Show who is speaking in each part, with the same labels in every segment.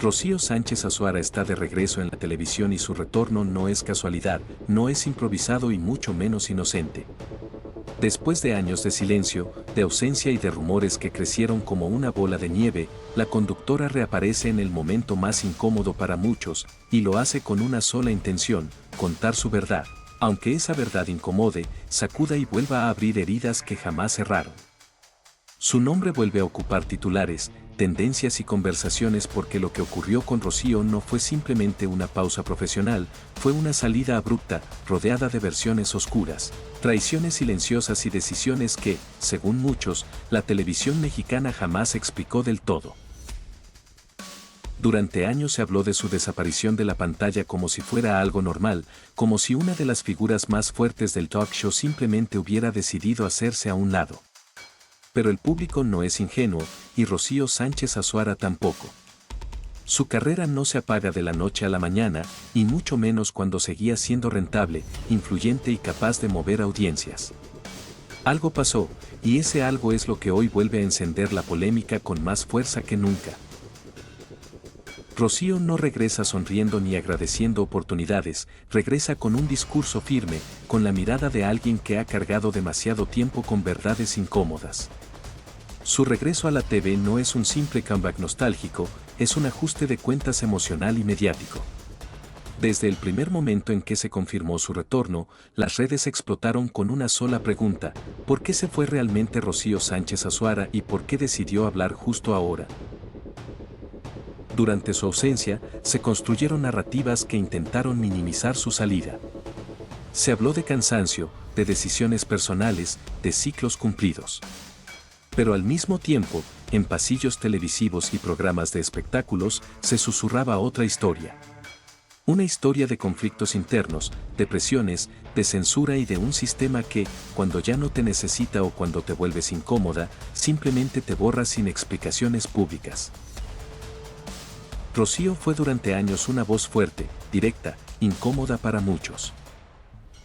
Speaker 1: Rocío Sánchez Azuara está de regreso en la televisión y su retorno no es casualidad, no es improvisado y mucho menos inocente. Después de años de silencio, de ausencia y de rumores que crecieron como una bola de nieve, la conductora reaparece en el momento más incómodo para muchos, y lo hace con una sola intención: contar su verdad, aunque esa verdad incomode, sacuda y vuelva a abrir heridas que jamás cerraron. Su nombre vuelve a ocupar titulares, tendencias y conversaciones porque lo que ocurrió con Rocío no fue simplemente una pausa profesional, fue una salida abrupta, rodeada de versiones oscuras, traiciones silenciosas y decisiones que, según muchos, la televisión mexicana jamás explicó del todo. Durante años se habló de su desaparición de la pantalla como si fuera algo normal, como si una de las figuras más fuertes del talk show simplemente hubiera decidido hacerse a un lado. Pero el público no es ingenuo, y Rocío Sánchez Azuara tampoco. Su carrera no se apaga de la noche a la mañana, y mucho menos cuando seguía siendo rentable, influyente y capaz de mover audiencias. Algo pasó, y ese algo es lo que hoy vuelve a encender la polémica con más fuerza que nunca. Rocío no regresa sonriendo ni agradeciendo oportunidades, regresa con un discurso firme, con la mirada de alguien que ha cargado demasiado tiempo con verdades incómodas. Su regreso a la TV no es un simple comeback nostálgico, es un ajuste de cuentas emocional y mediático. Desde el primer momento en que se confirmó su retorno, las redes explotaron con una sola pregunta: ¿por qué se fue realmente Rocío Sánchez Azuara y por qué decidió hablar justo ahora? Durante su ausencia, se construyeron narrativas que intentaron minimizar su salida. Se habló de cansancio, de decisiones personales, de ciclos cumplidos. Pero al mismo tiempo, en pasillos televisivos y programas de espectáculos, se susurraba otra historia. Una historia de conflictos internos, de presiones, de censura y de un sistema que, cuando ya no te necesita o cuando te vuelves incómoda, simplemente te borra sin explicaciones públicas. Rocío fue durante años una voz fuerte, directa, incómoda para muchos.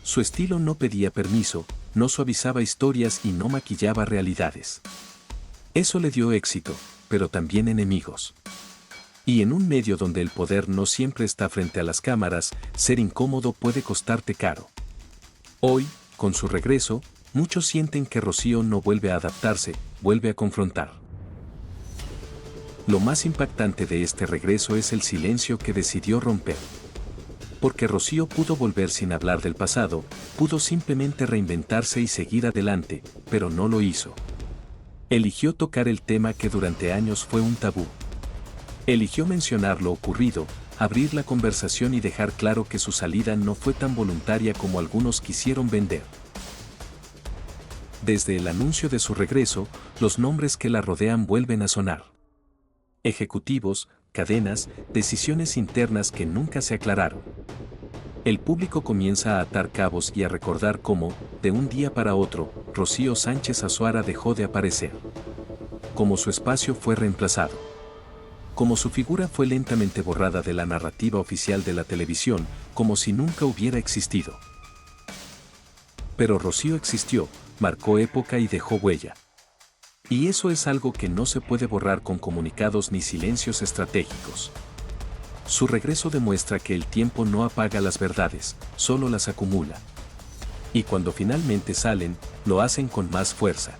Speaker 1: Su estilo no pedía permiso, no suavizaba historias y no maquillaba realidades. Eso le dio éxito, pero también enemigos. Y en un medio donde el poder no siempre está frente a las cámaras, ser incómodo puede costarte caro. Hoy, con su regreso, muchos sienten que Rocío no vuelve a adaptarse, vuelve a confrontar. Lo más impactante de este regreso es el silencio que decidió romper. Porque Rocío pudo volver sin hablar del pasado, pudo simplemente reinventarse y seguir adelante, pero no lo hizo. Eligió tocar el tema que durante años fue un tabú. Eligió mencionar lo ocurrido, abrir la conversación y dejar claro que su salida no fue tan voluntaria como algunos quisieron vender. Desde el anuncio de su regreso, los nombres que la rodean vuelven a sonar. Ejecutivos, cadenas, decisiones internas que nunca se aclararon. El público comienza a atar cabos y a recordar cómo, de un día para otro, Rocío Sánchez Azuara dejó de aparecer. Cómo su espacio fue reemplazado. Cómo su figura fue lentamente borrada de la narrativa oficial de la televisión, como si nunca hubiera existido. Pero Rocío existió, marcó época y dejó huella. Y eso es algo que no se puede borrar con comunicados ni silencios estratégicos. Su regreso demuestra que el tiempo no apaga las verdades, solo las acumula. Y cuando finalmente salen, lo hacen con más fuerza.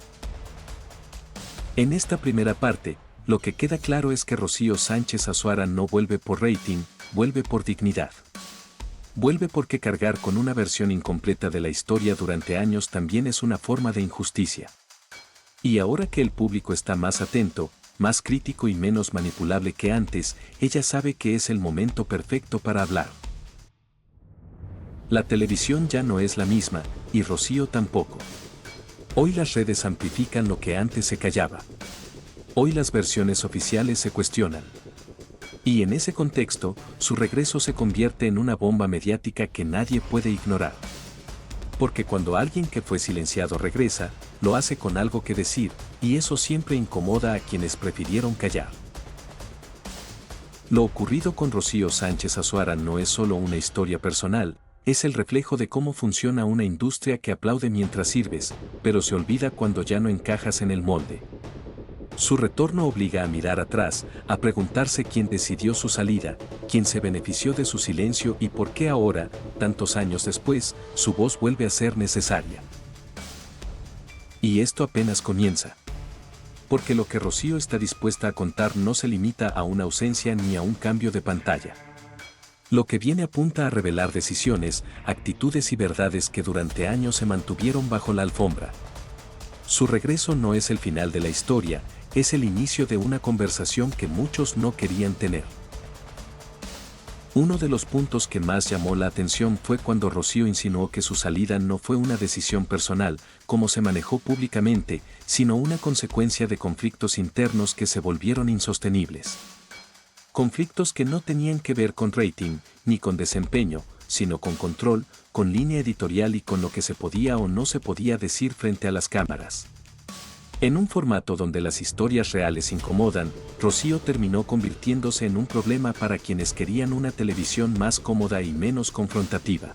Speaker 1: En esta primera parte, lo que queda claro es que Rocío Sánchez Azuara no vuelve por rating, vuelve por dignidad. Vuelve porque cargar con una versión incompleta de la historia durante años también es una forma de injusticia. Y ahora que el público está más atento, más crítico y menos manipulable que antes, ella sabe que es el momento perfecto para hablar. La televisión ya no es la misma, y Rocío tampoco. Hoy las redes amplifican lo que antes se callaba. Hoy las versiones oficiales se cuestionan. Y en ese contexto, su regreso se convierte en una bomba mediática que nadie puede ignorar. Porque cuando alguien que fue silenciado regresa, lo hace con algo que decir, y eso siempre incomoda a quienes prefirieron callar. Lo ocurrido con Rocío Sánchez Azuara no es solo una historia personal, es el reflejo de cómo funciona una industria que aplaude mientras sirves, pero se olvida cuando ya no encajas en el molde. Su retorno obliga a mirar atrás, a preguntarse quién decidió su salida, quién se benefició de su silencio y por qué ahora, tantos años después, su voz vuelve a ser necesaria. Y esto apenas comienza. Porque lo que Rocío está dispuesta a contar no se limita a una ausencia ni a un cambio de pantalla. Lo que viene apunta a revelar decisiones, actitudes y verdades que durante años se mantuvieron bajo la alfombra. Su regreso no es el final de la historia, es el inicio de una conversación que muchos no querían tener. Uno de los puntos que más llamó la atención fue cuando Rocío insinuó que su salida no fue una decisión personal, como se manejó públicamente, sino una consecuencia de conflictos internos que se volvieron insostenibles. Conflictos que no tenían que ver con rating, ni con desempeño, sino con control, con línea editorial y con lo que se podía o no se podía decir frente a las cámaras. En un formato donde las historias reales incomodan, Rocío terminó convirtiéndose en un problema para quienes querían una televisión más cómoda y menos confrontativa.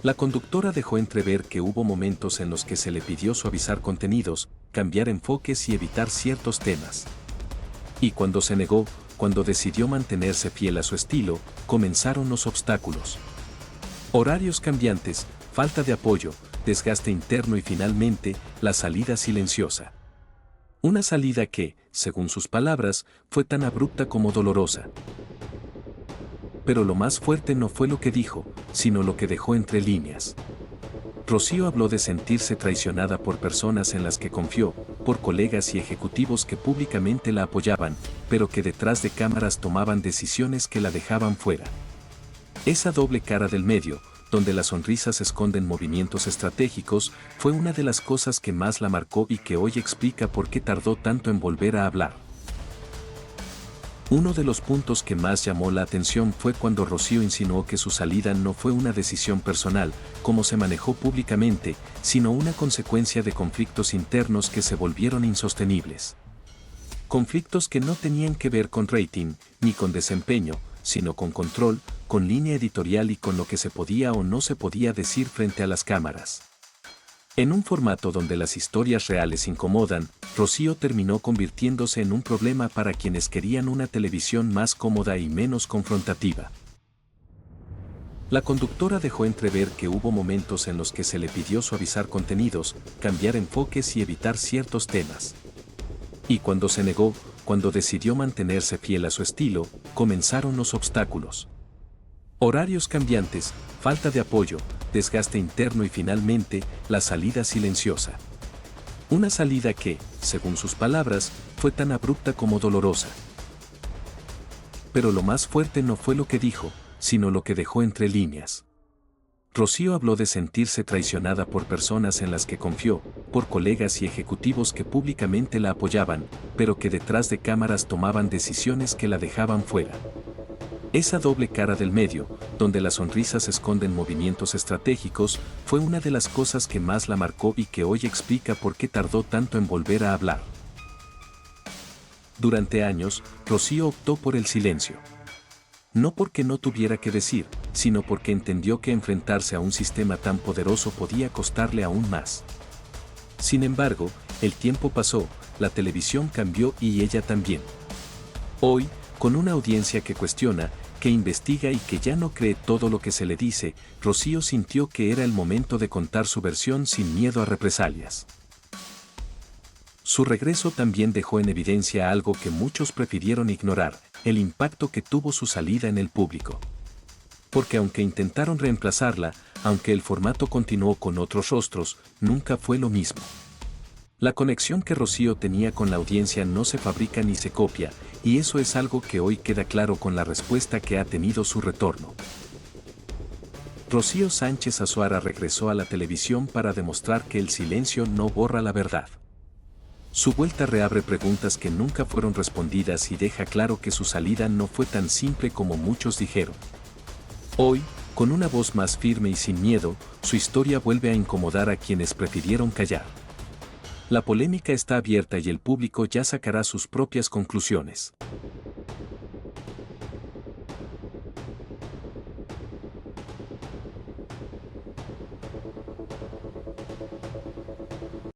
Speaker 1: La conductora dejó entrever que hubo momentos en los que se le pidió suavizar contenidos, cambiar enfoques y evitar ciertos temas. Y cuando se negó, cuando decidió mantenerse fiel a su estilo, comenzaron los obstáculos. Horarios cambiantes, falta de apoyo, desgaste interno y finalmente, la salida silenciosa. Una salida que, según sus palabras, fue tan abrupta como dolorosa. Pero lo más fuerte no fue lo que dijo, sino lo que dejó entre líneas. Rocío habló de sentirse traicionada por personas en las que confió, por colegas y ejecutivos que públicamente la apoyaban, pero que detrás de cámaras tomaban decisiones que la dejaban fuera. Esa doble cara del medio, donde las sonrisas esconden movimientos estratégicos, fue una de las cosas que más la marcó y que hoy explica por qué tardó tanto en volver a hablar. Uno de los puntos que más llamó la atención fue cuando Rocío insinuó que su salida no fue una decisión personal, como se manejó públicamente, sino una consecuencia de conflictos internos que se volvieron insostenibles. Conflictos que no tenían que ver con rating, ni con desempeño, sino con control, con línea editorial y con lo que se podía o no se podía decir frente a las cámaras. En un formato donde las historias reales incomodan, Rocío terminó convirtiéndose en un problema para quienes querían una televisión más cómoda y menos confrontativa. La conductora dejó entrever que hubo momentos en los que se le pidió suavizar contenidos, cambiar enfoques y evitar ciertos temas. Y cuando se negó, cuando decidió mantenerse fiel a su estilo, comenzaron los obstáculos. Horarios cambiantes, falta de apoyo, desgaste interno y finalmente, la salida silenciosa. Una salida que, según sus palabras, fue tan abrupta como dolorosa. Pero lo más fuerte no fue lo que dijo, sino lo que dejó entre líneas. Rocío habló de sentirse traicionada por personas en las que confió, por colegas y ejecutivos que públicamente la apoyaban, pero que detrás de cámaras tomaban decisiones que la dejaban fuera. Esa doble cara del medio, donde las sonrisas esconden movimientos estratégicos, fue una de las cosas que más la marcó y que hoy explica por qué tardó tanto en volver a hablar. Durante años, Rocío optó por el silencio. No porque no tuviera que decir, sino porque entendió que enfrentarse a un sistema tan poderoso podía costarle aún más. Sin embargo, el tiempo pasó, la televisión cambió y ella también. Hoy, con una audiencia que cuestiona, que investiga y que ya no cree todo lo que se le dice, Rocío sintió que era el momento de contar su versión sin miedo a represalias. Su regreso también dejó en evidencia algo que muchos prefirieron ignorar, el impacto que tuvo su salida en el público. Porque aunque intentaron reemplazarla, aunque el formato continuó con otros rostros, nunca fue lo mismo. La conexión que Rocío tenía con la audiencia no se fabrica ni se copia, y eso es algo que hoy queda claro con la respuesta que ha tenido su retorno. Rocío Sánchez Azuara regresó a la televisión para demostrar que el silencio no borra la verdad. Su vuelta reabre preguntas que nunca fueron respondidas y deja claro que su salida no fue tan simple como muchos dijeron. Hoy, con una voz más firme y sin miedo, su historia vuelve a incomodar a quienes prefirieron callar. La polémica está abierta y el público ya sacará sus propias conclusiones.